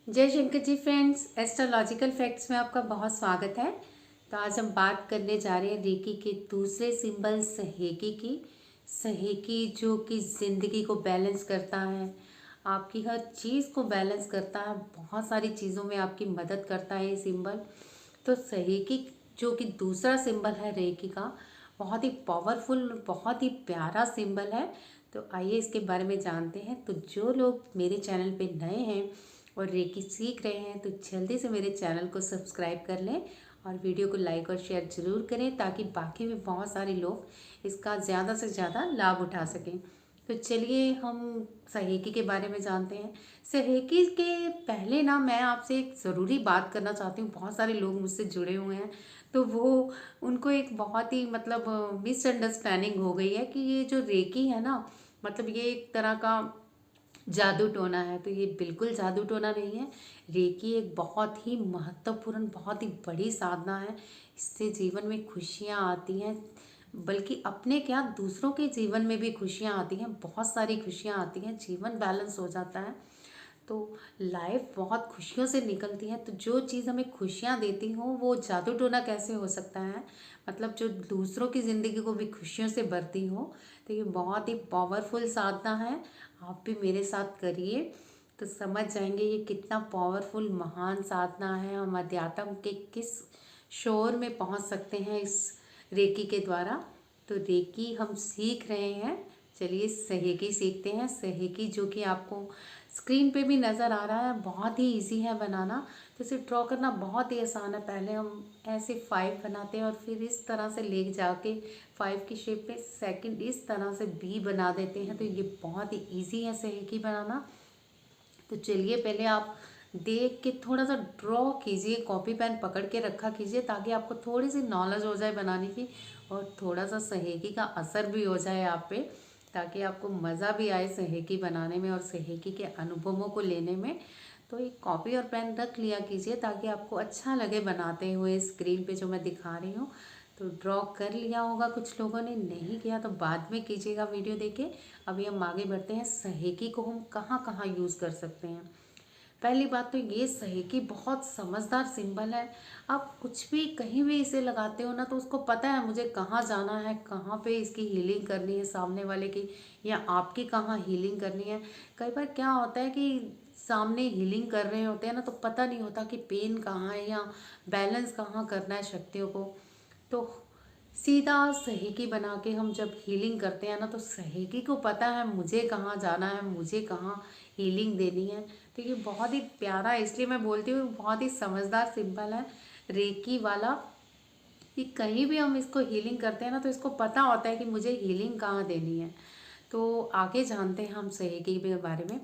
जय Shankar ji friends, astrological facts में आपका बहुत स्वागत है। तो आज हम बात करने जा रहे हैं रेकी के दूसरे सिंबल सहेकी की। सहेकी जो कि ज़िंदगी को बैलेंस करता है, आपकी हर चीज़ को बैलेंस करता है, बहुत सारी चीज़ों में आपकी मदद करता है ये सिंबल। तो सहेकी जो कि दूसरा सिंबल है रेकी का, बहुत ही पावरफुल, बहुत ही प्यारा सिंबल है। तो आइए इसके बारे में जानते हैं। तो जो लोग मेरे चैनल पे नए हैं और रेकी सीख रहे हैं तो जल्दी से मेरे चैनल को सब्सक्राइब कर लें और वीडियो को लाइक और शेयर ज़रूर करें ताकि बाकी भी बहुत सारे लोग इसका ज़्यादा से ज़्यादा लाभ उठा सकें। तो चलिए हम सहेकी के बारे में जानते हैं। सहेकी के पहले ना मैं आपसे एक ज़रूरी बात करना चाहती हूँ। बहुत सारे लोग मुझसे जुड़े हुए हैं तो वो उनको एक बहुत ही मिसअंडरस्टैंडिंग हो गई है कि ये जो रेकी है ना, मतलब ये एक तरह का जादू टोना है। तो ये बिल्कुल जादू टोना नहीं है। रेकी एक बहुत ही महत्वपूर्ण, बहुत ही बड़ी साधना है। इससे जीवन में खुशियाँ आती हैं, बल्कि अपने क्या दूसरों के जीवन में भी खुशियाँ आती हैं, बहुत सारी खुशियाँ आती हैं, जीवन बैलेंस हो जाता है। तो लाइफ बहुत खुशियों से निकलती है। तो जो चीज़ हमें खुशियाँ देती हो वो जादू टोना कैसे हो सकता है, मतलब जो दूसरों की ज़िंदगी को भी खुशियों से भरती हो। तो ये बहुत ही पावरफुल साधना है। आप भी मेरे साथ करिए तो समझ जाएंगे ये कितना पावरफुल महान साधना है। हम अध्यात्म के किस शोर में पहुंच सकते हैं इस रेकी के द्वारा। तो रेकी हम सीख रहे हैं। चलिए सहेकी सीखते हैं। सहेकी जो कि आपको स्क्रीन पे भी नज़र आ रहा है, बहुत ही इजी है बनाना। तो इसे ड्रॉ करना बहुत ही आसान है। पहले हम ऐसे 5 बनाते हैं और फिर इस तरह से ले जाके 5 की शेप में सेकंड इस तरह से बी बना देते हैं। तो ये बहुत ही इजी है सहेकी बनाना। तो चलिए पहले आप देख के थोड़ा सा ड्रॉ कीजिए, कॉपी पेन पकड़ के रखा कीजिए ताकि आपको थोड़ी सी नॉलेज हो जाए बनाने की और थोड़ा सा सहेकी का असर भी हो जाए आप पे, ताकि आपको मज़ा भी आए सहेकी बनाने में और सहेकी के अनुभवों को लेने में। तो एक कॉपी और पेन रख लिया कीजिए ताकि आपको अच्छा लगे बनाते हुए स्क्रीन पे जो मैं दिखा रही हूँ। तो ड्रॉ कर लिया होगा कुछ लोगों ने, नहीं किया तो बाद में कीजिएगा वीडियो देखे। अभी हम आगे बढ़ते हैं। सहेकी को हम कहाँ कहाँ यूज़ कर सकते हैं। पहली बात तो ये सहेकी बहुत समझदार सिंबल है। आप कुछ भी कहीं भी इसे लगाते हो ना तो उसको पता है मुझे कहाँ जाना है, कहाँ पे इसकी हीलिंग करनी है सामने वाले की, या आपकी कहाँ हीलिंग करनी है। कई बार क्या होता है कि सामने हीलिंग कर रहे होते हैं ना तो पता नहीं होता कि पेन कहाँ है या बैलेंस कहाँ करना है शक्तियों को। तो सीधा सहेकी बना के हम जब हीलिंग करते हैं ना तो सहेकी को पता है मुझे कहाँ जाना है, मुझे कहाँ हीलिंग देनी है। तो ये बहुत ही प्यारा है, इसलिए मैं बोलती हूँ बहुत ही समझदार सिंबल है रेकी वाला। कि कहीं भी हम इसको हीलिंग करते हैं ना तो इसको पता होता है कि मुझे हीलिंग कहाँ देनी है। तो आगे जानते हैं हम सहेकी के बारे में।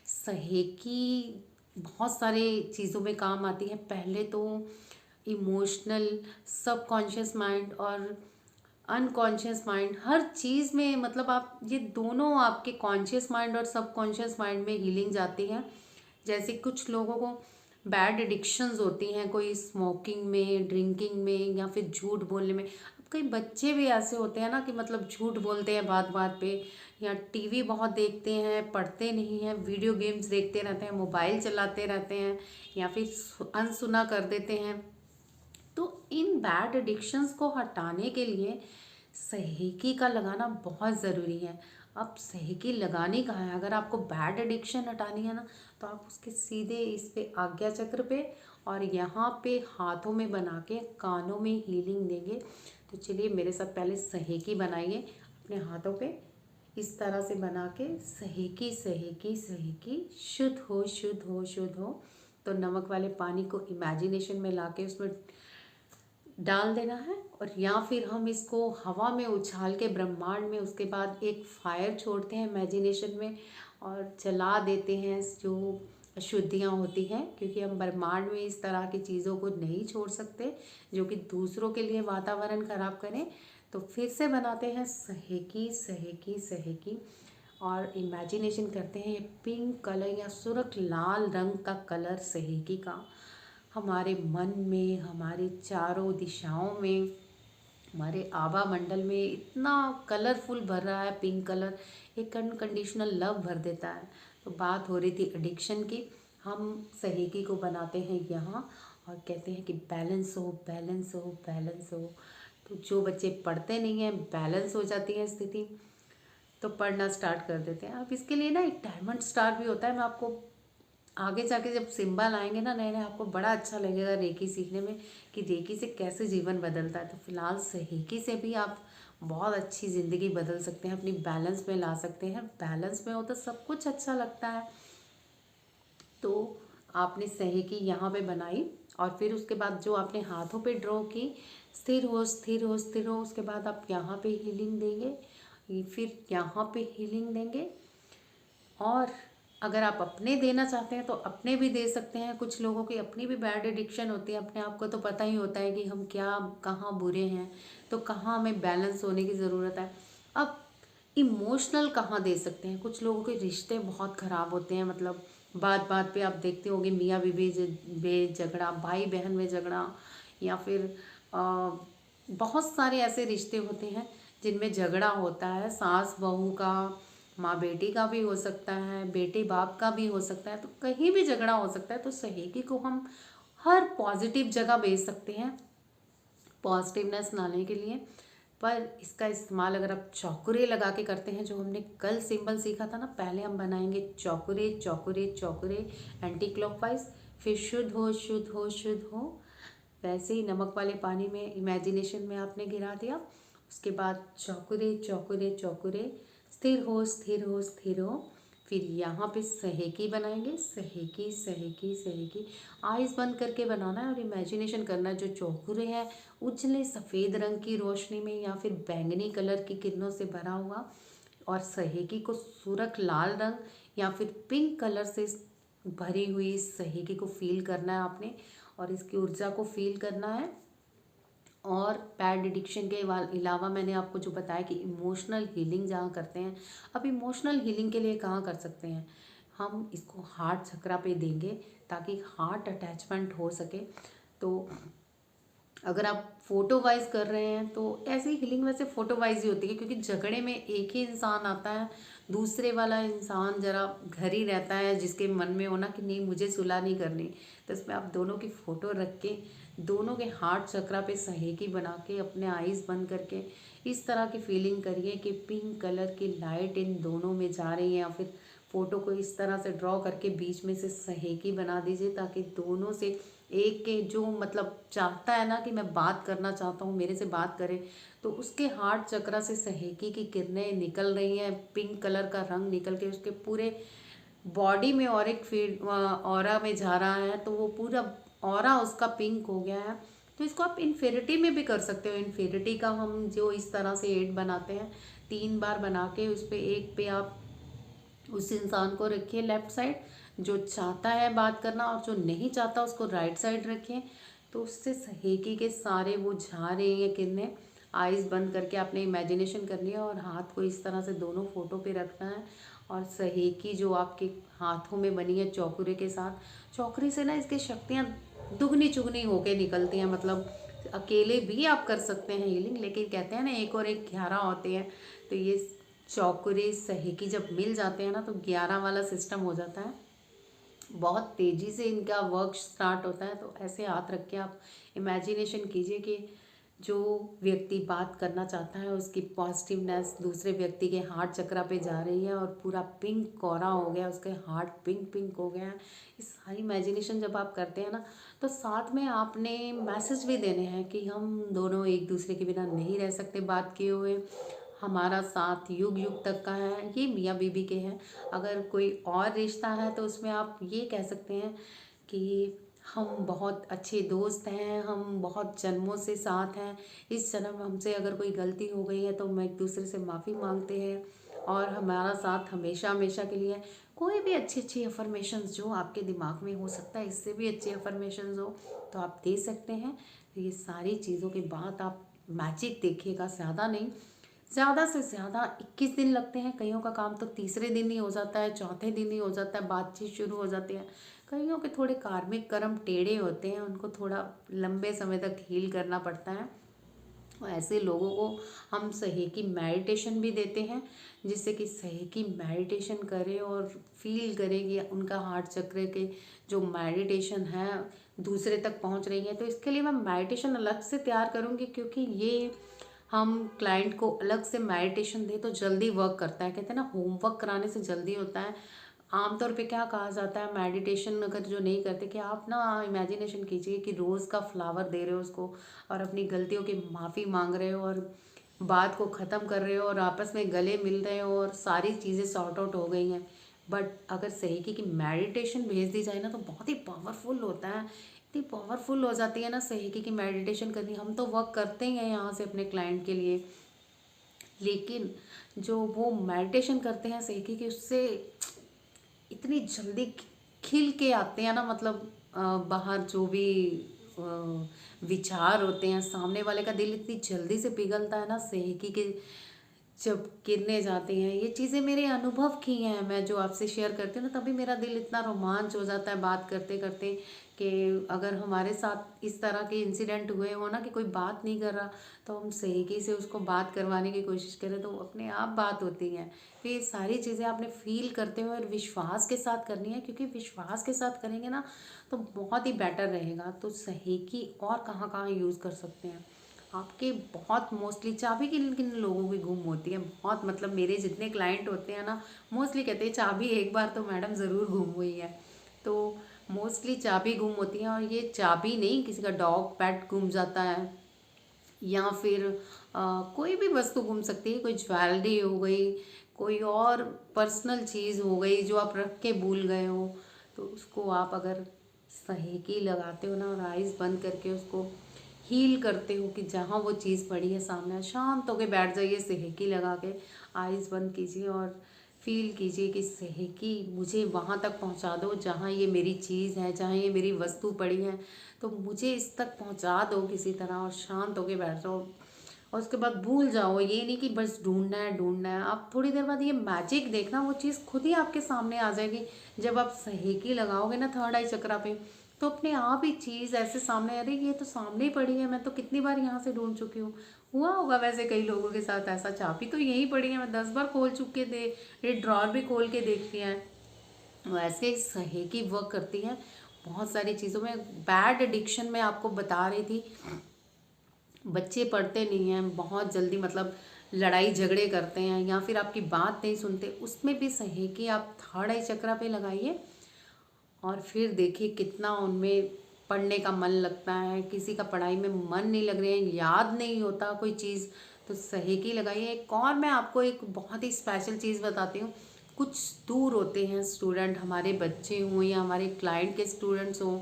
सहेकी बहुत सारे चीज़ों में काम आती है। पहले तो इमोशनल, सबकॉन्शियस माइंड और अनकॉन्शियस माइंड, हर चीज़ में, मतलब आप ये दोनों आपके कॉन्शियस माइंड और सबकॉन्शियस माइंड में हीलिंग जाती है। जैसे कुछ लोगों को बैड एडिक्शंस होती हैं, कोई स्मोकिंग में, ड्रिंकिंग में, या फिर झूठ बोलने में। अब कई बच्चे भी ऐसे होते हैं ना कि मतलब झूठ बोलते हैं बात बात पे, या टीवी बहुत देखते हैं, पढ़ते नहीं हैं, वीडियो गेम्स देखते रहते हैं, मोबाइल चलाते रहते हैं, या फिर अनसुना कर देते हैं। तो इन बैड एडिक्शंस को हटाने के लिए सहेकी का लगाना बहुत ज़रूरी है। अब सहेकी लगानी कहाँ है, अगर आपको बैड एडिक्शन हटानी है ना तो आप उसके सीधे इस पे आज्ञा चक्र पे और यहाँ पे हाथों में बना के कानों में हीलिंग देंगे। तो चलिए मेरे साथ पहले सहेकी बनाइए अपने हाथों पे, इस तरह से बना के सहेकी सहेकी सहेकी, शुद्ध हो शुद्ध हो शुद्ध हो। तो नमक वाले पानी को इमेजिनेशन में लाके उसमें डाल देना है और या फिर हम इसको हवा में उछाल के ब्रह्मांड में उसके बाद एक फायर छोड़ते हैं इमेजिनेशन में और जला देते हैं जो अशुद्धियाँ होती हैं, क्योंकि हम ब्रह्मांड में इस तरह की चीज़ों को नहीं छोड़ सकते जो कि दूसरों के लिए वातावरण खराब करें। तो फिर से बनाते हैं सहेकी सहेकी सहेकी और इमेजिनेशन करते हैं पिंक कलर या सुर्ख लाल रंग का कलर सहेकी का हमारे मन में, हमारे चारों दिशाओं में, हमारे आभा मंडल में इतना कलरफुल भर रहा है। पिंक कलर एक अनकंडीशनल लव भर देता है। तो बात हो रही थी एडिक्शन की। हम सहेगी को बनाते हैं यहाँ और कहते हैं कि बैलेंस हो बैलेंस हो बैलेंस हो। तो जो बच्चे पढ़ते नहीं हैं, बैलेंस हो जाती है स्थिति, तो पढ़ना स्टार्ट कर देते हैं। अब इसके लिए ना एक डायमंड स्टार भी होता है। मैं आपको आगे जाके जब सिंबल आएंगे ना नए नए, आपको बड़ा अच्छा लगेगा रेकी सीखने में कि रेकी से कैसे जीवन बदलता है। तो फिलहाल सहेगी से भी आप बहुत अच्छी ज़िंदगी बदल सकते हैं, अपनी बैलेंस में ला सकते हैं। बैलेंस में हो तो सब कुछ अच्छा लगता है। तो आपने सहेगी यहाँ पे बनाई और फिर उसके बाद जो आपने हाथों पे ड्रॉ की, स्थिर हो स्थिर हो स्थिर हो, उसके बाद आप यहाँ पे हीलिंग देंगे, फिर यहाँ पे हीलिंग देंगे। और अगर आप अपने देना चाहते हैं तो अपने भी दे सकते हैं। कुछ लोगों की अपनी भी बैड एडिक्शन होती है, अपने आप को तो पता ही होता है कि हम क्या कहाँ बुरे हैं, तो कहाँ हमें बैलेंस होने की ज़रूरत है। अब इमोशनल कहाँ दे सकते हैं। कुछ लोगों के रिश्ते बहुत ख़राब होते हैं, मतलब बात बात पे आप देखते होंगे मियाँ बीवी में झगड़ा, भाई बहन में झगड़ा, या फिर बहुत सारे ऐसे रिश्ते होते हैं जिनमें झगड़ा होता है। सास बहू का, माँ बेटी का भी हो सकता है, बेटे बाप का भी हो सकता है, तो कहीं भी झगड़ा हो सकता है। तो सहेगी को हम हर पॉजिटिव जगह भेज सकते हैं पॉजिटिवनेस लाने के लिए। पर इसका इस्तेमाल अगर आप चौकुरे लगा के करते हैं, जो हमने कल सिंबल सीखा था ना, पहले हम बनाएंगे चौकुरे चौकुरे चौकुरे एंटी क्लॉकवाइज, फिर शुद्ध हो शुद्ध हो शुद्ध हो। वैसे ही नमक वाले पानी में इमेजिनेशन में आपने गिरा दिया। उसके बाद चौकुरे चौकुरे चौकुरे, स्थिर हो स्थिर हो स्थिर हो। फिर यहाँ पे सहेगी बनाएंगे, सहेगी सहेगी सहेगी। आइज़ बंद करके बनाना है और इमेजिनेशन करना है जो चौकुरे हैं उजले सफ़ेद रंग की रोशनी में या फिर बैंगनी कलर की किरणों से भरा हुआ, और सहेगी को सुर्ख लाल रंग या फिर पिंक कलर से भरी हुई इस सहेगी को फील करना है आपने, और इसकी ऊर्जा को फील करना है। और बैड एडिक्शन के अलावा मैंने आपको जो बताया कि इमोशनल हीलिंग जहाँ करते हैं, अब इमोशनल हीलिंग के लिए कहाँ कर सकते हैं, हम इसको हार्ट चक्रा पे देंगे ताकि हार्ट अटैचमेंट हो सके। तो अगर आप फोटो वाइज कर रहे हैं तो ऐसी हीलिंग वैसे फोटो वाइज ही होती है, क्योंकि झगड़े में एक ही इंसान आता है, दूसरे वाला इंसान जरा घर ही रहता है जिसके मन में होना कि नहीं मुझे सुलह नहीं करनी। तो इसमें आप दोनों की फ़ोटो रख के दोनों के हार्ट चक्रा पे सहेगी बना के अपने आईज बंद करके इस तरह की फीलिंग करिए कि पिंक कलर की लाइट इन दोनों में जा रही है, या फिर फ़ोटो को इस तरह से ड्रॉ करके बीच में से सहेगी बना दीजिए ताकि दोनों से एक के जो मतलब चाहता है ना कि मैं बात करना चाहता हूँ मेरे से बात करे, तो उसके हार्ट चक्रा से सहेगी की किरणें निकल रही हैं, पिंक कलर का रंग निकल के उसके पूरे बॉडी में और एक फीड ऑरा में जा रहा है, तो वो पूरा ऑरा उसका पिंक हो गया है। तो इसको आप इन्फिनिटी में भी कर सकते हो। इन्फिनिटी का हम जो इस तरह से 8 बनाते हैं, 3 बार बना के उस पर एक पे आप उस इंसान को रखिए लेफ्ट साइड, जो चाहता है बात करना, और जो नहीं चाहता उसको राइट साइड रखिए। तो उससे सहेगी के सारे वो जा रहे हैं किरणें। आइज़ बंद करके आपने इमेजिनेशन करनी है और हाथ को इस तरह से दोनों फोटो पे रखना है, और सहेगी जो आपके हाथों में बनी है चौकुरे के साथ, चौकरी से ना इसकी शक्तियाँ दुगनी चुगनी होके निकलती हैं। मतलब अकेले भी आप कर सकते हैं हीलिंग, लेकिन कहते हैं ना एक और एक 11 होते हैं। तो ये चौकुरे सहेगी जब मिल जाते हैं ना तो 11 वाला सिस्टम हो जाता है, बहुत तेज़ी से इनका वर्क स्टार्ट होता है। तो ऐसे हाथ रख के आप इमेजिनेशन कीजिए कि जो व्यक्ति बात करना चाहता है उसकी पॉजिटिवनेस दूसरे व्यक्ति के हार्ट चक्रा पे जा रही है और पूरा पिंक कोरा हो गया, उसके हार्ट पिंक पिंक हो गया है। इस सारी इमेजिनेशन जब आप करते हैं ना, तो साथ में आपने मैसेज भी देने हैं कि हम दोनों एक दूसरे के बिना नहीं रह सकते बात किए हुए, हमारा साथ युग युग तक का है। ये मियाँ बीबी के हैं। अगर कोई और रिश्ता है तो उसमें आप ये कह सकते हैं कि हम बहुत अच्छे दोस्त हैं, हम बहुत जन्मों से साथ हैं, इस जन्म हमसे अगर कोई गलती हो गई है तो हम एक दूसरे से माफ़ी मांगते हैं और हमारा साथ हमेशा हमेशा के लिए। कोई भी अच्छी अच्छी अफर्मेशंस जो आपके दिमाग में हो सकता है, इससे भी अच्छी अफर्मेशंस हो तो आप दे सकते हैं। तो ये सारी चीज़ों के बाद आप मैजिक देखिएगा, ज़्यादा नहीं, ज़्यादा से ज़्यादा 21 दिन लगते हैं। कईयों का काम तो तीसरे दिन ही हो जाता है, चौथे दिन ही हो जाता है, बातचीत शुरू हो जाती है। कईयों के थोड़े कार्मिक कर्म टेढ़े होते हैं, उनको थोड़ा लंबे समय तक हील करना पड़ता है। ऐसे लोगों को हम सहेकी मेडिटेशन भी देते हैं, जिससे कि सहेकी मेडिटेशन करें और फील करें कि उनका हार्ट चक्र के जो मेडिटेशन है दूसरे तक पहुंच रही है। तो इसके लिए मैं मेडिटेशन अलग से तैयार करूंगी, क्योंकि ये हम क्लाइंट को अलग से मेडिटेशन दे तो जल्दी वर्क करता है। कहते हैं ना, होमवर्क कराने से जल्दी होता है। आमतौर पे क्या कहा जाता है, मेडिटेशन अगर जो नहीं करते, कि आप ना इमेजिनेशन कीजिए कि रोज़ का फ्लावर दे रहे हो उसको और अपनी गलतियों की माफ़ी मांग रहे हो और बात को ख़त्म कर रहे हो और आपस में गले मिल रहे हो और सारी चीज़ें सॉर्ट आउट हो गई हैं। बट अगर सही की मेडिटेशन भेज दी जाए ना तो बहुत ही पावरफुल होता है। इतनी पावरफुल हो जाती है ना सही की मेडिटेशन करनी। हम तो वर्क करते ही हैं यहाँ से अपने क्लाइंट के लिए, लेकिन जो वो मेडिटेशन करते हैं सही की, उससे इतनी जल्दी खिल के आते हैं ना, मतलब बाहर जो भी विचार होते हैं, सामने वाले का दिल इतनी जल्दी से पिघलता है ना सेहकी के जब गिरने जाते हैं। ये चीज़ें मेरे अनुभव की हैं, मैं जो आपसे शेयर करती हूँ ना, तभी मेरा दिल इतना रोमांच हो जाता है बात करते करते, कि अगर हमारे साथ इस तरह के इंसिडेंट हुए हो ना कि कोई बात नहीं कर रहा, तो हम सही से उसको बात करवाने की कोशिश करें तो अपने आप बात होती है। तो ये सारी चीज़ें आपने फील करते हुए और विश्वास के साथ करनी है, क्योंकि विश्वास के साथ करेंगे ना तो बहुत ही बेटर रहेगा। तो सही की और कहाँ कहाँ यूज़ कर सकते हैं आपके, बहुत मोस्टली चाबी किन किन लोगों की गुम होती है। बहुत मतलब मेरे जितने क्लाइंट होते हैं ना, मोस्टली कहते हैं चाबी एक बार तो मैडम ज़रूर गुम हुई है। तो मोस्टली चाबी गुम होती है, और ये चाबी नहीं, किसी का डॉग पेट गुम जाता है, या फिर कोई भी वस्तु गुम सकती है। कोई ज्वेलरी हो गई, कोई और पर्सनल चीज़ हो गई जो आप रख के भूल गए हो, तो उसको आप अगर सहेकी लगाते हो ना और आइज़ बंद करके उसको हील करते हो, कि जहाँ वो चीज़ पड़ी है सामने, शांत होके बैठ जाइए, सहेकी लगा के आइज़ बंद कीजिए और फील कीजिए कि सहेकी मुझे वहाँ तक पहुँचा दो जहाँ ये मेरी चीज़ है, जहाँ ये मेरी वस्तु पड़ी है, तो मुझे इस तक पहुँचा दो किसी तरह, और शांत होके बैठ जाओ और उसके बाद भूल जाओ। ये नहीं कि बस ढूंढना है ढूंढना है, आप थोड़ी देर बाद ये मैजिक देखना, वो चीज़ खुद ही आपके सामने आ जाएगी। जब आप सहेकी लगाओगे ना थर्ड आई चक्रा पे, तो अपने आप ही चीज़ ऐसे सामने, अरे ये तो सामने ही पड़ी है, मैं तो कितनी बार यहाँ से ढूंढ चुकी हूँ। हुआ होगा वैसे कई लोगों के साथ ऐसा, चाबी तो यहीं पड़ी है, मैं 10 बार खोल चुके थे, ये ड्रॉर भी खोल के देख लिया है। वैसे ही सहेकी वर्क करती है बहुत सारी चीज़ों में। बैड एडिक्शन में आपको बता रही थी, बच्चे पढ़ते नहीं हैं बहुत जल्दी, मतलब लड़ाई झगड़े करते हैं या फिर आपकी बात नहीं सुनते, उसमें भी सहेकी आप थर्ड आई चक्रा पे लगाइए और फिर देखिए कितना उनमें पढ़ने का मन लगता है। किसी का पढ़ाई में मन नहीं लग रहा है, याद नहीं होता कोई चीज़, तो सहेकी लगाइए। एक और मैं आपको एक बहुत ही स्पेशल चीज़ बताती हूँ। कुछ दूर होते हैं स्टूडेंट, हमारे बच्चे हों या हमारे क्लाइंट के स्टूडेंट्स हों,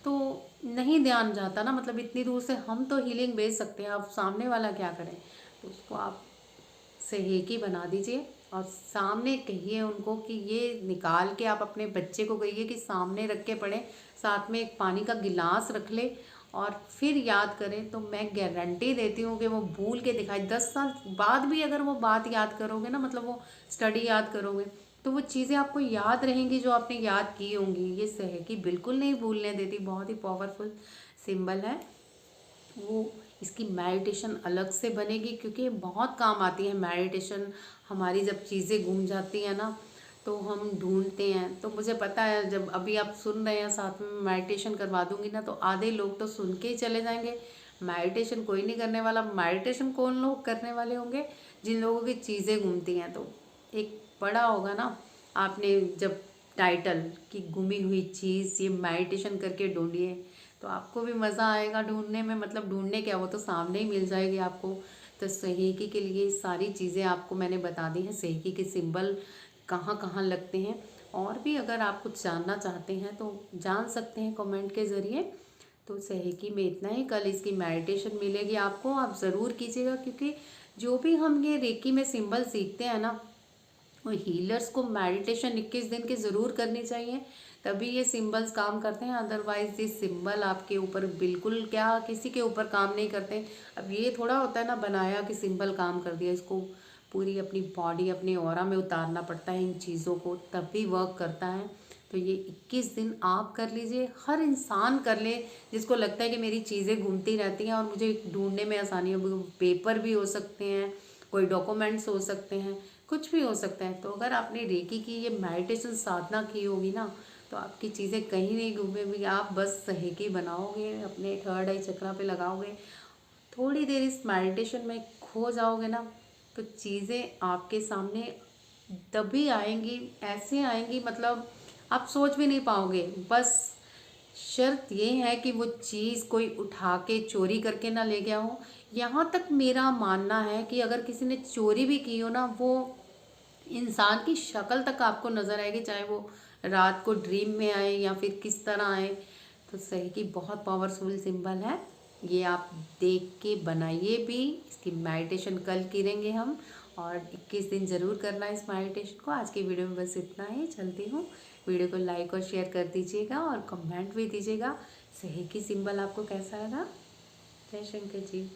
तो नहीं ध्यान जाता ना, मतलब इतनी दूर से हम तो हीलिंग भेज सकते हैं, अब सामने वाला क्या करें। तो उसको आप सहेकी बना दीजिए और सामने कहिए उनको कि ये निकाल के आप अपने बच्चे को कहिए कि सामने रख के पढ़ें, साथ में एक पानी का गिलास रख ले और फिर याद करें। तो मैं गारंटी देती हूँ कि वो भूल के दिखाए, 10 साल बाद भी अगर वो बात याद करोगे ना, मतलब वो स्टडी याद करोगे, तो वो चीज़ें आपको याद रहेंगी जो आपने याद की होंगी। ये सहेकी बिल्कुल नहीं भूलने देती, बहुत ही पावरफुल सिंबल है वो। इसकी मेडिटेशन अलग से बनेगी, क्योंकि बहुत काम आती है मेडिटेशन। हमारी जब चीज़ें गुम जाती हैं ना, तो हम ढूंढते हैं। तो मुझे पता है जब अभी आप सुन रहे हैं साथ में मेडिटेशन करवा दूंगी ना, तो आधे लोग तो सुन के ही चले जाएंगे, मेडिटेशन कोई नहीं करने वाला। मेडिटेशन कौन लोग करने वाले होंगे, जिन लोगों की चीज़ें घूमती हैं। तो एक पढ़ा होगा ना आपने जब टाइटल, कि गुमी हुई चीज़, ये मेडिटेशन करके ढूंढिए, तो आपको भी मज़ा आएगा ढूंढने में। मतलब ढूंढने क्या, वो तो सामने ही मिल जाएगी आपको। तो सहेकी के लिए सारी चीज़ें आपको मैंने बता दी हैं, सहेकी के सिंबल कहाँ कहाँ लगते हैं। और भी अगर आप कुछ जानना चाहते हैं तो जान सकते हैं कमेंट के ज़रिए। तो सहेकी में इतना ही, कल इसकी मेडिटेशन मिलेगी आपको, आप ज़रूर कीजिएगा, क्योंकि जो भी हम ये रेकी में सिंबल सीखते हैं ना, और हीलर्स को मेडिटेशन 21 दिन की ज़रूर करनी चाहिए, तभी ये सिंबल्स काम करते हैं। अदरवाइज ये सिंबल आपके ऊपर बिल्कुल, क्या किसी के ऊपर काम नहीं करते। अब ये थोड़ा होता है ना बनाया कि सिंबल काम कर दिया, इसको पूरी अपनी बॉडी, अपने ऑरा में उतारना पड़ता है इन चीज़ों को, तभी वर्क करता है। तो ये 21 दिन आप कर लीजिए, हर इंसान कर ले जिसको लगता है कि मेरी चीज़ें घूमती रहती हैं और मुझे ढूंढने में आसानी हो। पेपर भी हो सकते हैं, कोई डॉक्यूमेंट्स हो सकते हैं, कुछ भी हो सकता है। तो अगर आपने रेकी की ये मेडिटेशन साधना की होगी ना, तो आपकी चीज़ें कहीं नहीं घूमेंगी। आप बस सहेकी बनाओगे, अपने थर्ड आई चक्रा पे लगाओगे, थोड़ी देर इस मेडिटेशन में खो जाओगे ना, तो चीज़ें आपके सामने तभी आएंगी, ऐसे आएंगी मतलब आप सोच भी नहीं पाओगे। बस शर्त ये है कि वो चीज़ कोई उठा के चोरी करके ना ले गया हो। यहाँ तक मेरा मानना है कि अगर किसी ने चोरी भी की हो ना, वो इंसान की शक्ल तक आपको नज़र आएगी, चाहे वो रात को ड्रीम में आए या फिर किस तरह आए। तो सही की बहुत पावरफुल सिंबल है ये, आप देख के बनाइए भी। इसकी मेडिटेशन कल करेंगे हम, और 21 दिन ज़रूर करना इस मेडिटेशन को। आज की वीडियो में बस इतना ही, चलती हूँ। वीडियो को लाइक और शेयर कर दीजिएगा और कमेंट भी दीजिएगा सही की सिंबल आपको कैसा लगा। जय शंकर जी।